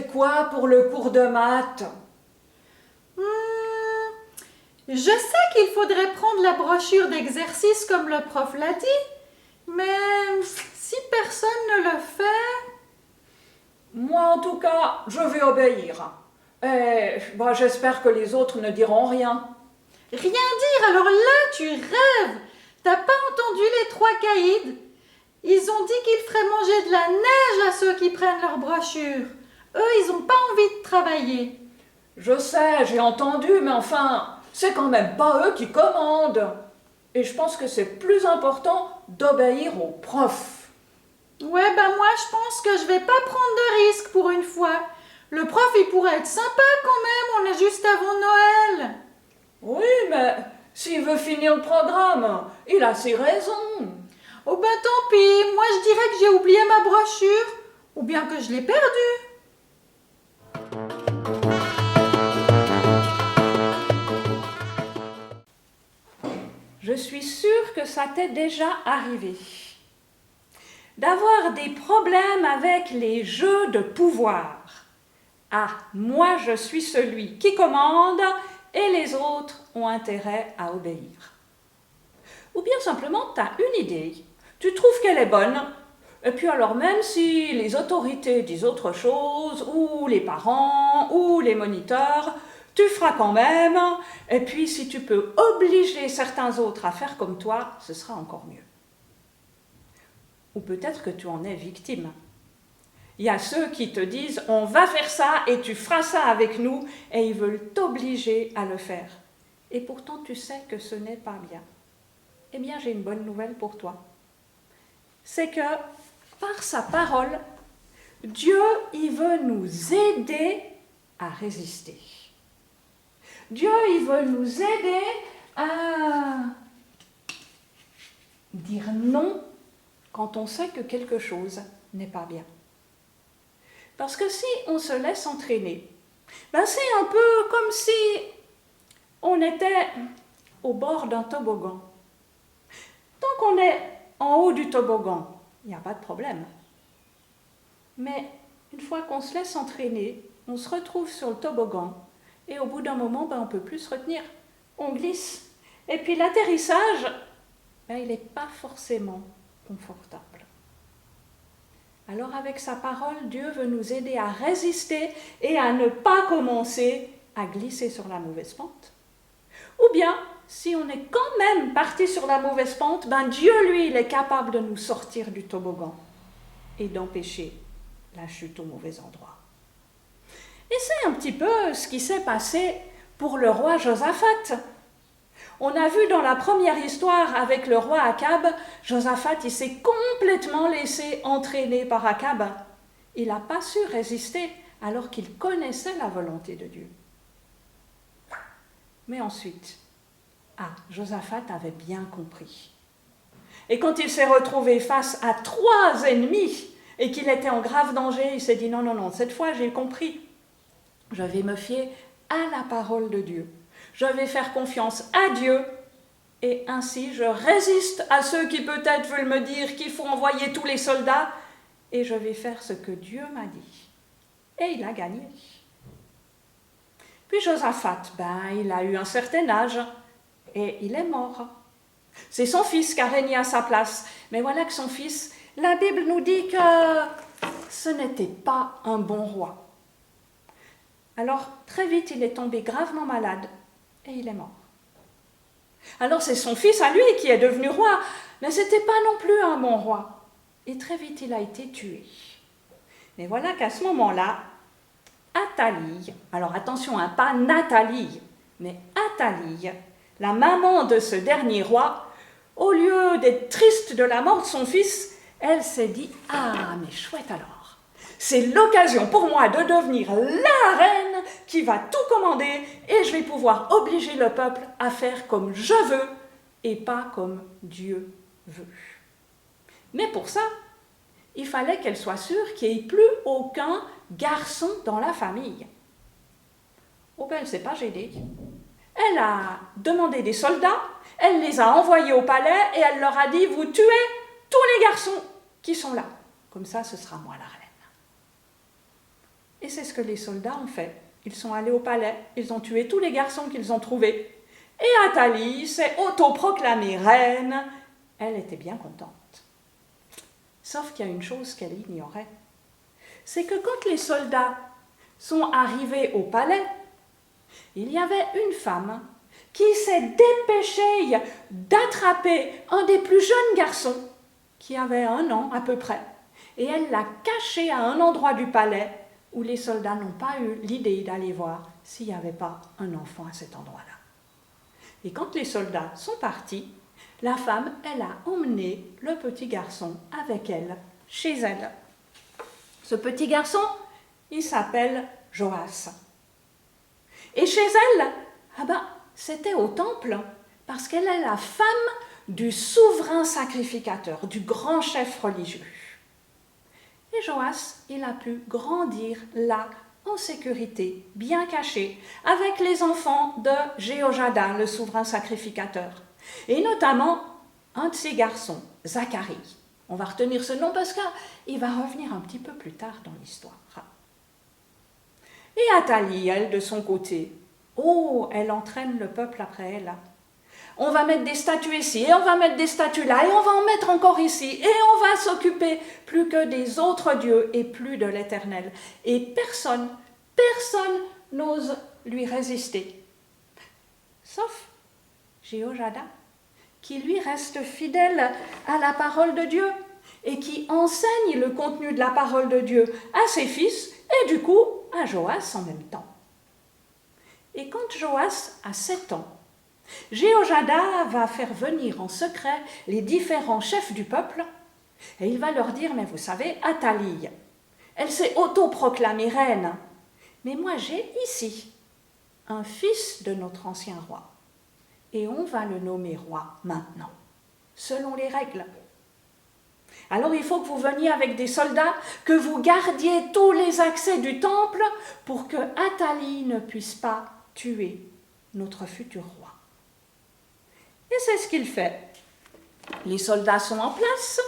c'est quoi pour le cours de maths? Je sais qu'il faudrait prendre la brochure d'exercice comme le prof l'a dit, mais si personne ne le fait... Moi, en tout cas, je vais obéir. Et j'espère que les autres ne diront rien. Rien dire, alors là tu rêves. T'as pas entendu les 3 caïds? Ils ont dit qu'ils feraient manger de la neige à ceux qui prennent leur brochure. Eux, ils n'ont pas envie de travailler. Je sais, j'ai entendu, mais enfin, c'est quand même pas eux qui commandent. Et je pense que c'est plus important d'obéir aux profs. Ouais, moi je pense que je vais pas prendre de risques pour une fois. Le prof, il pourrait être sympa quand même, on est juste avant Noël. Oui, mais s'il veut finir le programme, il a ses raisons. Oh tant pis, moi je dirais que j'ai oublié ma brochure, ou bien que je l'ai perdue. Je suis sûre que ça t'est déjà arrivé. D'avoir des problèmes avec les jeux de pouvoir. Ah, moi je suis celui qui commande et les autres ont intérêt à obéir. Ou bien simplement tu as une idée, tu trouves qu'elle est bonne, et puis alors même si les autorités disent autre chose, ou les parents, ou les moniteurs, tu feras quand même, et puis si tu peux obliger certains autres à faire comme toi, ce sera encore mieux. Ou peut-être que tu en es victime. Il y a ceux qui te disent « on va faire ça et tu feras ça avec nous » et ils veulent t'obliger à le faire. Et pourtant tu sais que ce n'est pas bien. Eh bien j'ai une bonne nouvelle pour toi. C'est que par sa parole, Dieu il veut nous aider à résister. Dieu il veut nous aider à dire non quand on sait que quelque chose n'est pas bien. Parce que si on se laisse entraîner, c'est un peu comme si on était au bord d'un toboggan. Tant qu'on est en haut du toboggan, il n'y a pas de problème. Mais une fois qu'on se laisse entraîner, on se retrouve sur le toboggan et au bout d'un moment, on ne peut plus se retenir. On glisse. Et puis l'atterrissage, il n'est pas forcément confortable. Alors avec sa parole, Dieu veut nous aider à résister et à ne pas commencer à glisser sur la mauvaise pente. Ou bien, si on est quand même parti sur la mauvaise pente, Dieu, lui, il est capable de nous sortir du toboggan et d'empêcher la chute au mauvais endroit. Et c'est un petit peu ce qui s'est passé pour le roi Josaphat. On a vu dans la première histoire avec le roi Akab, Josaphat il s'est complètement laissé entraîner par Akab. Il n'a pas su résister alors qu'il connaissait la volonté de Dieu. Mais ensuite, Josaphat avait bien compris. Et quand il s'est retrouvé face à 3 ennemis et qu'il était en grave danger, il s'est dit non, cette fois j'ai compris. Je vais me fier à la parole de Dieu. Je vais faire confiance à Dieu et ainsi je résiste à ceux qui peut-être veulent me dire qu'il faut envoyer tous les soldats et je vais faire ce que Dieu m'a dit. Et il a gagné. Puis Josaphat, il a eu un certain âge et il est mort. C'est son fils qui a régné à sa place. Mais voilà que son fils, la Bible nous dit que ce n'était pas un bon roi. Alors très vite il est tombé gravement malade. Et il est mort. Alors c'est son fils à lui qui est devenu roi, mais ce n'était pas non plus un bon roi. Et très vite il a été tué. Mais voilà qu'à ce moment-là, Athalie, alors attention, pas Nathalie, mais Athalie, la maman de ce dernier roi, au lieu d'être triste de la mort de son fils, elle s'est dit « Ah, mais chouette alors !» C'est l'occasion pour moi de devenir la reine qui va tout commander et je vais pouvoir obliger le peuple à faire comme je veux et pas comme Dieu veut. Mais pour ça, il fallait qu'elle soit sûre qu'il n'y ait plus aucun garçon dans la famille. Elle ne s'est pas gênée. Elle a demandé des soldats, elle les a envoyés au palais et elle leur a dit « Vous tuez tous les garçons qui sont là. Comme ça, ce sera moi la reine. » Et c'est ce que les soldats ont fait. Ils sont allés au palais, ils ont tué tous les garçons qu'ils ont trouvés. Et Athalie s'est autoproclamée reine. Elle était bien contente. Sauf qu'il y a une chose qu'elle ignorait. C'est que quand les soldats sont arrivés au palais, il y avait une femme qui s'est dépêchée d'attraper un des plus jeunes garçons, qui avait 1 an à peu près, et elle l'a caché à un endroit du palais où les soldats n'ont pas eu l'idée d'aller voir s'il n'y avait pas un enfant à cet endroit-là. Et quand les soldats sont partis, la femme, elle a emmené le petit garçon avec elle, chez elle. Ce petit garçon, il s'appelle Joas. Et chez elle, c'était au temple, parce qu'elle est la femme du souverain sacrificateur, du grand chef religieux. Et Joas, il a pu grandir là, en sécurité, bien caché, avec les enfants de Jéhojada, le souverain sacrificateur. Et notamment, un de ses garçons, Zacharie. On va retenir ce nom parce qu'il va revenir un petit peu plus tard dans l'histoire. Et Athalie, elle, de son côté, elle entraîne le peuple après elle. On va mettre des statues ici, et on va mettre des statues là, et on va en mettre encore ici, et on va s'occuper plus que des autres dieux et plus de l'Éternel. Et personne n'ose lui résister. Sauf Jéhojada, qui lui reste fidèle à la parole de Dieu et qui enseigne le contenu de la parole de Dieu à ses fils et du coup à Joas en même temps. Et quand Joas a 7 ans, Jéhojada va faire venir en secret les différents chefs du peuple et il va leur dire « Mais vous savez, Athalie, elle s'est autoproclamée reine, mais moi j'ai ici un fils de notre ancien roi et on va le nommer roi maintenant, selon les règles. Alors il faut que vous veniez avec des soldats, que vous gardiez tous les accès du temple pour que Athalie ne puisse pas tuer notre futur roi. » Et c'est ce qu'il fait. Les soldats sont en place.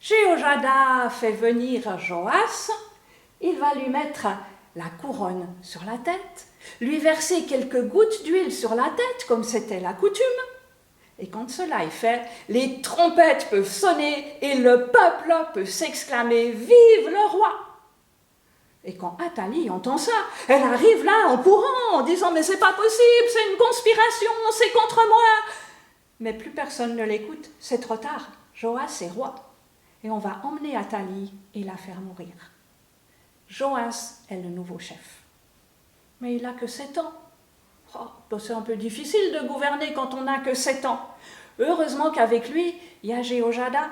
Jéhojada fait venir Joas. Il va lui mettre la couronne sur la tête, lui verser quelques gouttes d'huile sur la tête, comme c'était la coutume. Et quand cela est fait, les trompettes peuvent sonner et le peuple peut s'exclamer « Vive le roi !» Et quand Athalie entend ça, elle arrive là en courant, en disant « Mais c'est pas possible, c'est une conspiration, c'est contre moi !» Mais plus personne ne l'écoute, c'est trop tard. Joas est roi. Et on va emmener Athalie et la faire mourir. Joas est le nouveau chef. Mais il n'a que 7 ans. C'est un peu difficile de gouverner quand on n'a que 7 ans. Heureusement qu'avec lui, il y a Jéhojada.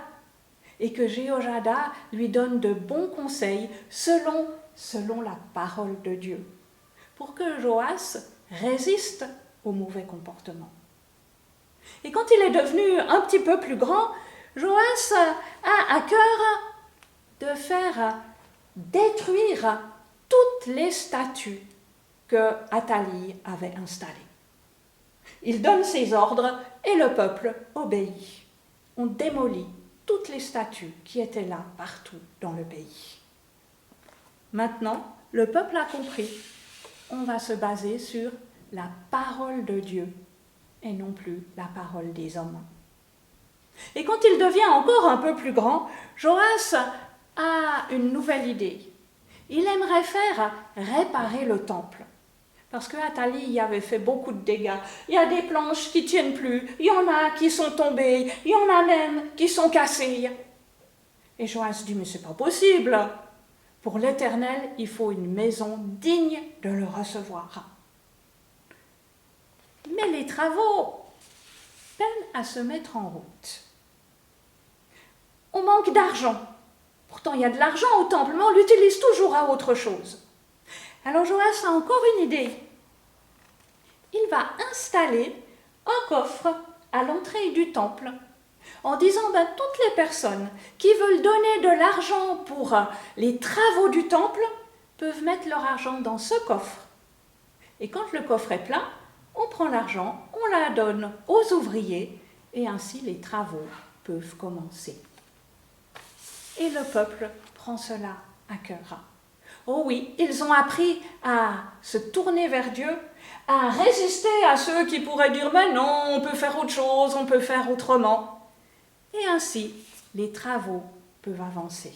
Et que Jéhojada lui donne de bons conseils selon la parole de Dieu. Pour que Joas résiste au mauvais comportement. Et quand il est devenu un petit peu plus grand, Joas a à cœur de faire détruire toutes les statues que Athalie avait installées. Il donne ses ordres et le peuple obéit. On démolit toutes les statues qui étaient là partout dans le pays. Maintenant, le peuple a compris. On va se baser sur la parole de Dieu et non plus la parole des hommes. Et quand il devient encore un peu plus grand, Joas a une nouvelle idée. Il aimerait faire réparer le temple. Parce que Athalie y avait fait beaucoup de dégâts. Il y a des planches qui ne tiennent plus, il y en a qui sont tombées, il y en a même qui sont cassées. Et Joas dit, mais c'est pas possible. Pour l'Éternel, il faut une maison digne de le recevoir. Mais les travaux peinent à se mettre en route. On manque d'argent. Pourtant, il y a de l'argent au temple, mais on l'utilise toujours à autre chose. Alors Joas a encore une idée. Il va installer un coffre à l'entrée du temple en disant toutes les personnes qui veulent donner de l'argent pour les travaux du temple peuvent mettre leur argent dans ce coffre. Et quand le coffre est plein, on prend l'argent, on la donne aux ouvriers et ainsi les travaux peuvent commencer. Et le peuple prend cela à cœur. Oh oui, ils ont appris à se tourner vers Dieu, à résister à ceux qui pourraient dire « mais non, on peut faire autre chose, on peut faire autrement ». Et ainsi, les travaux peuvent avancer.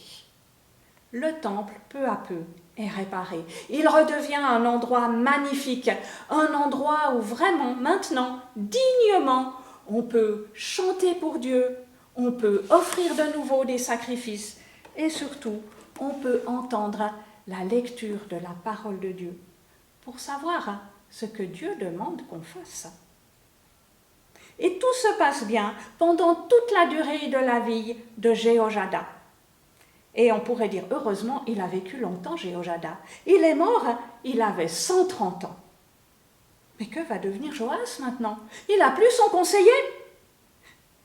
Le temple, peu à peu, est réparé. Il redevient un endroit magnifique, un endroit où vraiment, maintenant, dignement, on peut chanter pour Dieu, on peut offrir de nouveau des sacrifices et surtout, on peut entendre la lecture de la parole de Dieu pour savoir ce que Dieu demande qu'on fasse. Et tout se passe bien pendant toute la durée de la vie de Jéhojada. Et on pourrait dire, heureusement, il a vécu longtemps, Jéhojada. Il est mort, il avait 130 ans. Mais que va devenir Joas maintenant? Il n'a plus son conseiller.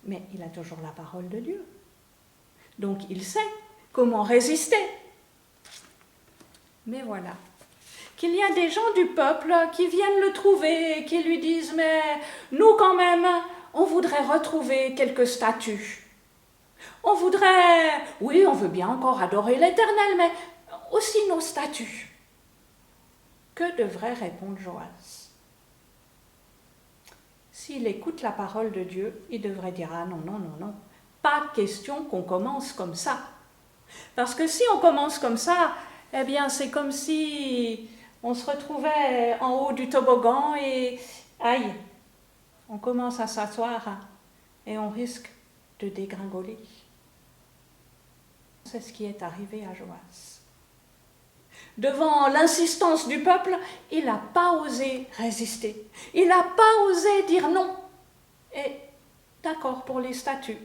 Mais il a toujours la parole de Dieu. Donc il sait comment résister. Mais voilà, qu'il y a des gens du peuple qui viennent le trouver et qui lui disent « mais nous quand même, on voudrait retrouver quelques statues. On voudrait, oui, on veut bien encore adorer l'Éternel, mais aussi nos statues. » Que devrait répondre Joas? S'il écoute la parole de Dieu, il devrait dire « ah non, non, non, non, pas question qu'on commence comme ça. » Parce que si on commence comme ça, eh bien c'est comme si on se retrouvait en haut du toboggan et aïe, on commence à s'asseoir et on risque de dégringoler. C'est ce qui est arrivé à Joas. Devant l'insistance du peuple, il n'a pas osé résister. Il n'a pas osé dire non. Et d'accord pour les statues.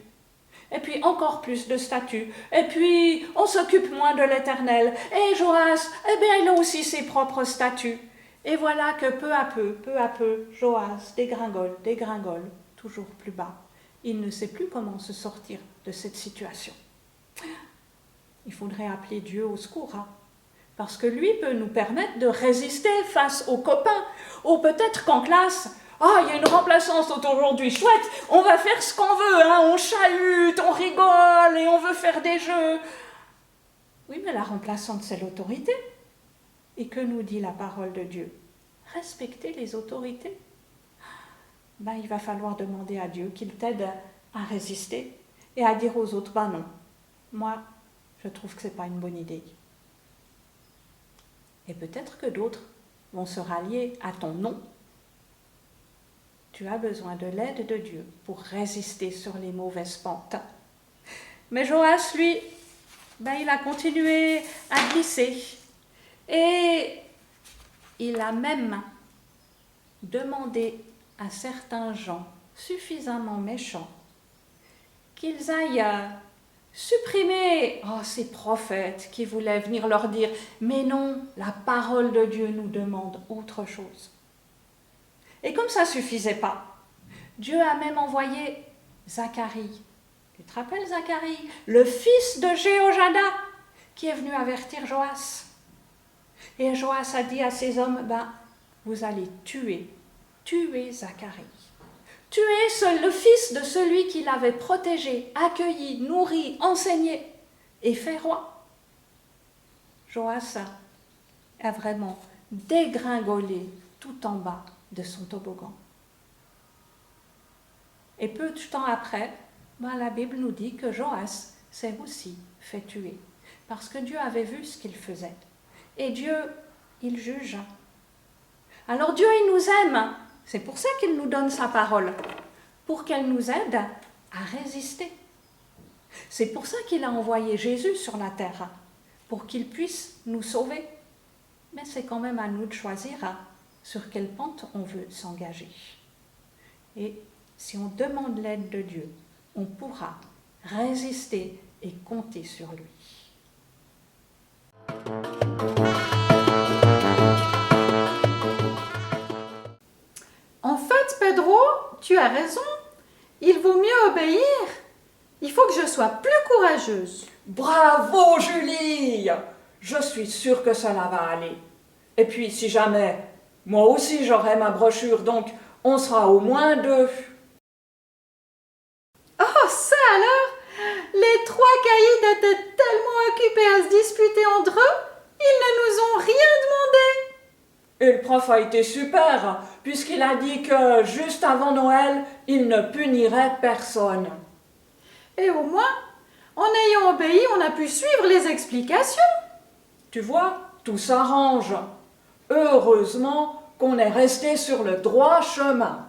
Et puis encore plus de statues. Et puis on s'occupe moins de l'Éternel. Et Joas, eh bien il a aussi ses propres statues. Et voilà que peu à peu, Joas dégringole, toujours plus bas. Il ne sait plus comment se sortir de cette situation. Il faudrait appeler Dieu au secours, hein, parce que lui peut nous permettre de résister face aux copains, ou peut-être qu'en classe, ah, il y a une remplaçante aujourd'hui, chouette, on va faire ce qu'on veut, hein, on chahute, on rigole et on veut faire des jeux. Oui, mais la remplaçante, c'est l'autorité. Et que nous dit la parole de Dieu? Respecter les autorités. Ben, il va falloir demander à Dieu qu'il t'aide à résister et à dire aux autres, ben non, moi, je trouve que ce n'est pas une bonne idée. Et peut-être que d'autres vont se rallier à ton non. Tu as besoin de l'aide de Dieu pour résister sur les mauvaises pentes. Mais Joas, lui, ben, il a continué à glisser. Et il a même demandé à certains gens suffisamment méchants qu'ils aillent supprimer ces prophètes qui voulaient venir leur dire « mais non, la parole de Dieu nous demande autre chose ». Et comme ça ne suffisait pas, Dieu a même envoyé Zacharie. Tu te rappelles Zacharie, le fils de Jéhojada, qui est venu avertir Joas. Et Joas a dit à ses hommes, ben, vous allez tuer Zacharie. Tuer le fils de celui qui l'avait protégé, accueilli, nourri, enseigné et fait roi. Joas a vraiment dégringolé tout en bas de son toboggan. Et peu de temps après, la Bible nous dit que Joas s'est aussi fait tuer, parce que Dieu avait vu ce qu'il faisait. Et Dieu, il juge. Alors Dieu, il nous aime. C'est pour ça qu'il nous donne sa parole, pour qu'elle nous aide à résister. C'est pour ça qu'il a envoyé Jésus sur la terre, pour qu'il puisse nous sauver. Mais c'est quand même à nous de choisir sur quelle pente on veut s'engager. Et si on demande l'aide de Dieu, on pourra résister et compter sur lui. En fait, Pedro, tu as raison. Il vaut mieux obéir. Il faut que je sois plus courageuse. Bravo, Julie! Je suis sûre que cela va aller. Et puis, si jamais, moi aussi j'aurai ma brochure, donc on sera au moins 2. Oh, ça alors! Les 3 caïds étaient tellement occupés à se disputer entre eux, ils ne nous demandé. Et le prof a été super, puisqu'il a dit que juste avant Noël, il ne punirait personne. Et au moins, en ayant obéi, on a pu suivre les explications. Tu vois, tout s'arrange. Heureusement qu'on est resté sur le droit chemin.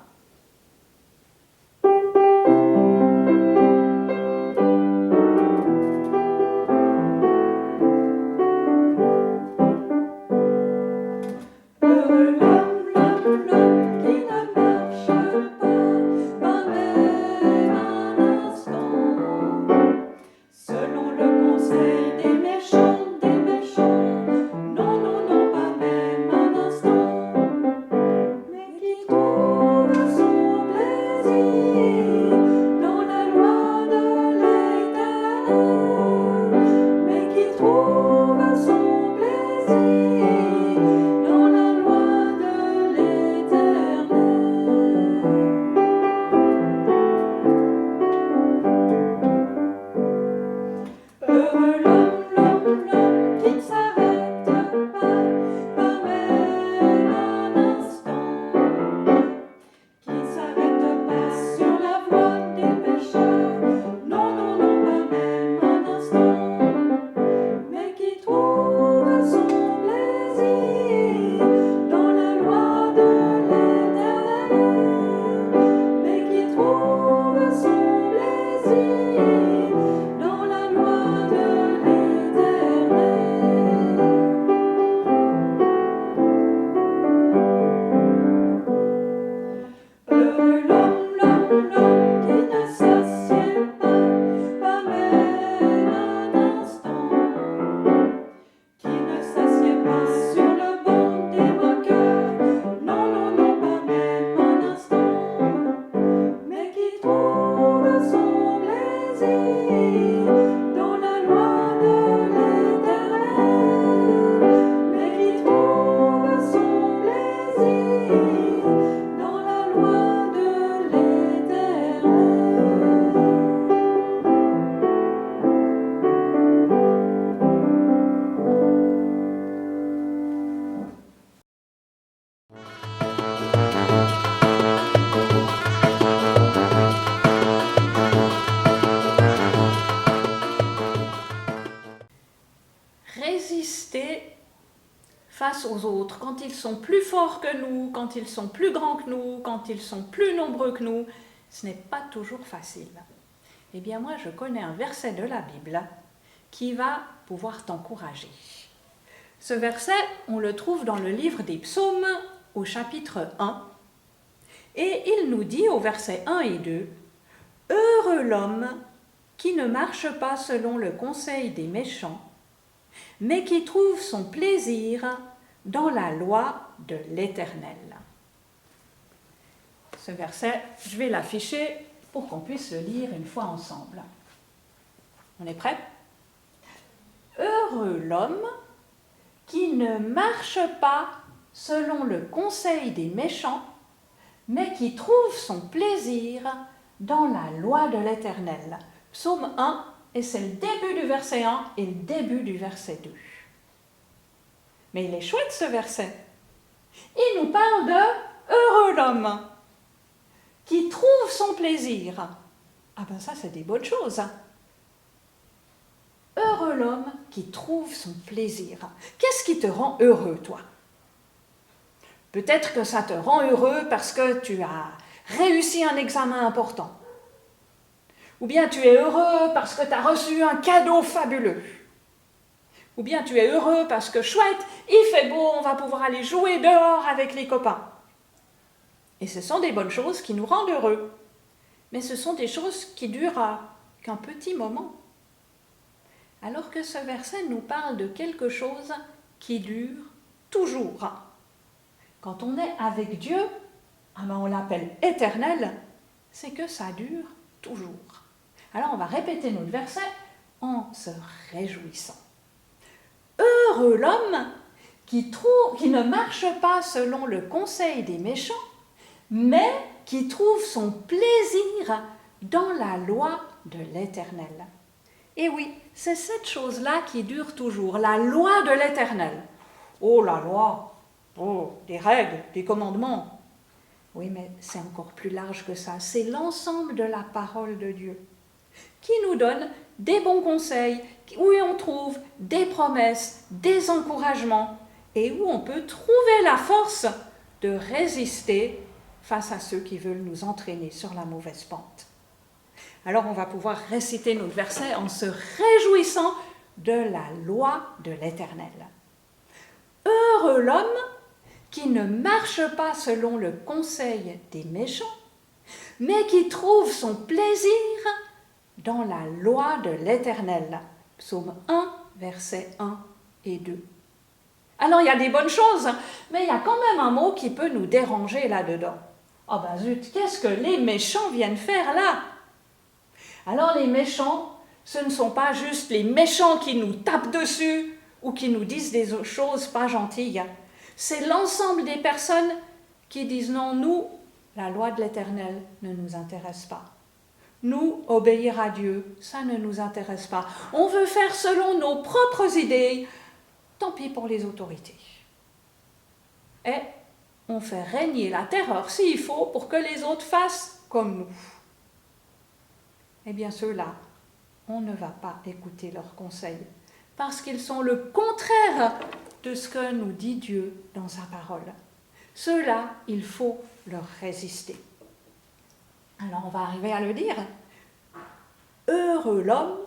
Résister face aux autres, quand ils sont plus forts que nous, quand ils sont plus grands que nous, quand ils sont plus nombreux que nous, ce n'est pas toujours facile. Eh bien moi, je connais un verset de la Bible qui va pouvoir t'encourager. Ce verset, on le trouve dans le livre des Psaumes au chapitre 1, et il nous dit au verset 1 et 2, « Heureux l'homme qui ne marche pas selon le conseil des méchants, mais qui trouve son plaisir dans la loi de l'Éternel. » Ce verset, je vais l'afficher pour qu'on puisse le lire une fois ensemble. On est prêt? Heureux l'homme qui ne marche pas selon le conseil des méchants, mais qui trouve son plaisir dans la loi de l'Éternel. Psaume 1, et c'est le début du verset 1 et le début du verset 2. Mais il est chouette ce verset. Il nous parle de heureux l'homme qui trouve son plaisir. Ah ben ça c'est des bonnes choses. Heureux l'homme qui trouve son plaisir. Qu'est-ce qui te rend heureux, toi? Peut-être que ça te rend heureux parce que tu as réussi un examen important. Ou bien tu es heureux parce que tu as reçu un cadeau fabuleux. Ou bien tu es heureux parce que chouette, il fait beau, on va pouvoir aller jouer dehors avec les copains. Et ce sont des bonnes choses qui nous rendent heureux. Mais ce sont des choses qui durent qu'un petit moment. Alors que ce verset nous parle de quelque chose qui dure toujours. Quand on est avec Dieu, on l'appelle éternel, c'est que ça dure toujours. Alors on va répéter notre verset en se réjouissant. Heureux l'homme qui ne marche pas selon le conseil des méchants, mais qui trouve son plaisir dans la loi de l'Éternel. Et oui, c'est cette chose-là qui dure toujours, la loi de l'Éternel. Oh, la loi, oh, des règles, des commandements. Oui, mais c'est encore plus large que ça. C'est l'ensemble de la parole de Dieu qui nous donne des bons conseils, où on trouve des promesses, des encouragements, et où on peut trouver la force de résister face à ceux qui veulent nous entraîner sur la mauvaise pente. Alors on va pouvoir réciter notre verset en se réjouissant de la loi de l'Éternel. Heureux l'homme qui ne marche pas selon le conseil des méchants, mais qui trouve son plaisir dans la loi de l'Éternel. Psaume 1, versets 1 et 2. Alors il y a des bonnes choses, mais il y a quand même un mot qui peut nous déranger là-dedans. Oh ben zut, qu'est-ce que les méchants viennent faire là? Alors les méchants, ce ne sont pas juste les méchants qui nous tapent dessus ou qui nous disent des choses pas gentilles. C'est l'ensemble des personnes qui disent non, nous, la loi de l'Éternel ne nous intéresse pas. Nous, obéir à Dieu, ça ne nous intéresse pas. On veut faire selon nos propres idées. Tant pis pour les autorités. Et on fait régner la terreur s'il faut pour que les autres fassent comme nous. Eh bien ceux-là, on ne va pas écouter leurs conseils parce qu'ils sont le contraire de ce que nous dit Dieu dans sa parole. Ceux-là, il faut leur résister. Alors on va arriver à le dire. Heureux l'homme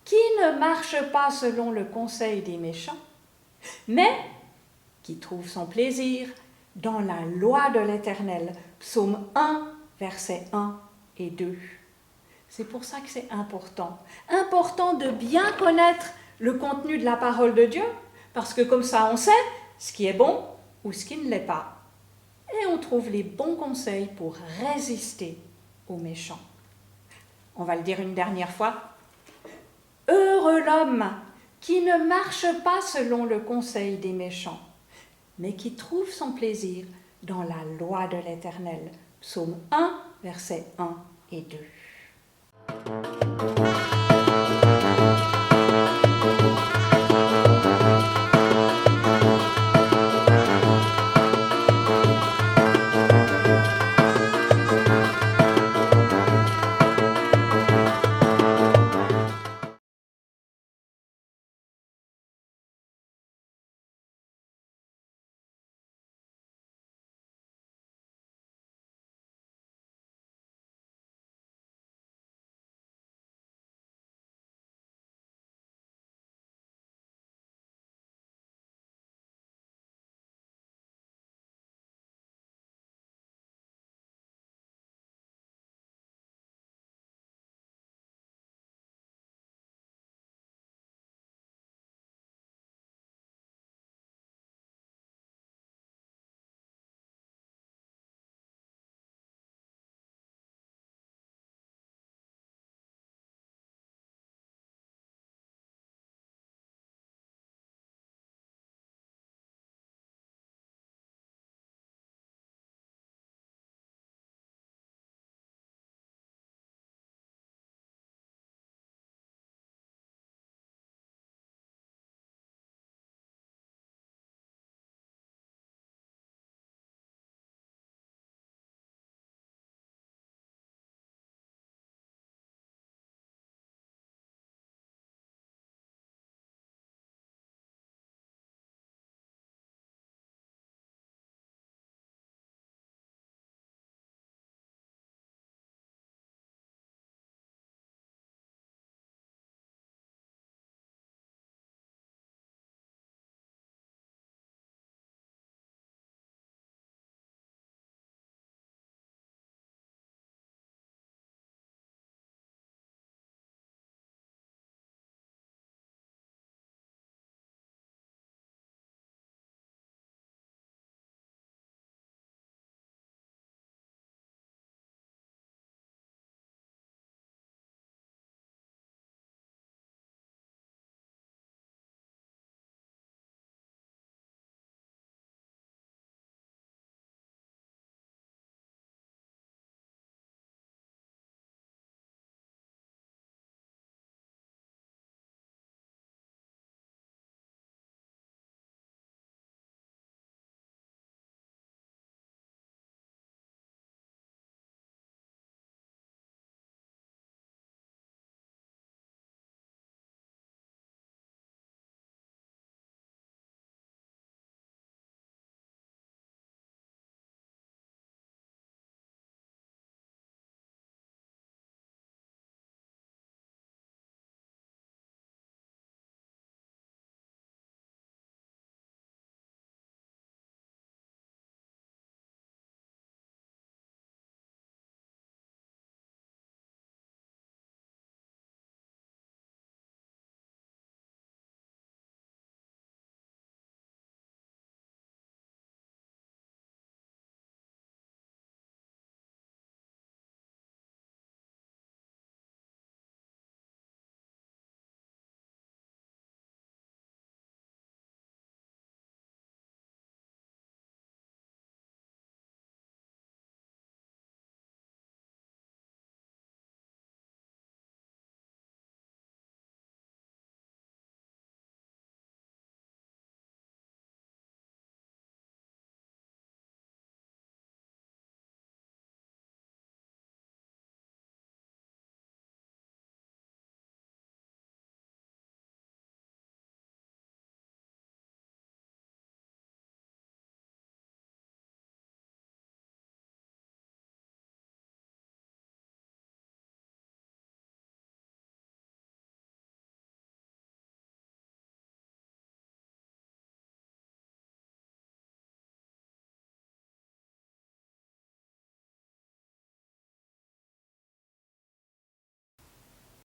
qui ne marche pas selon le conseil des méchants, mais qui trouve son plaisir dans la loi de l'Éternel. Psaume 1, versets 1 et 2. C'est pour ça que c'est important. Important de bien connaître le contenu de la parole de Dieu, parce que comme ça on sait ce qui est bon ou ce qui ne l'est pas. Et on trouve les bons conseils pour résister aux méchants. On va le dire une dernière fois. Heureux l'homme qui ne marche pas selon le conseil des méchants, mais qui trouve son plaisir dans la loi de l'Éternel. Psaume 1, versets 1 et 2.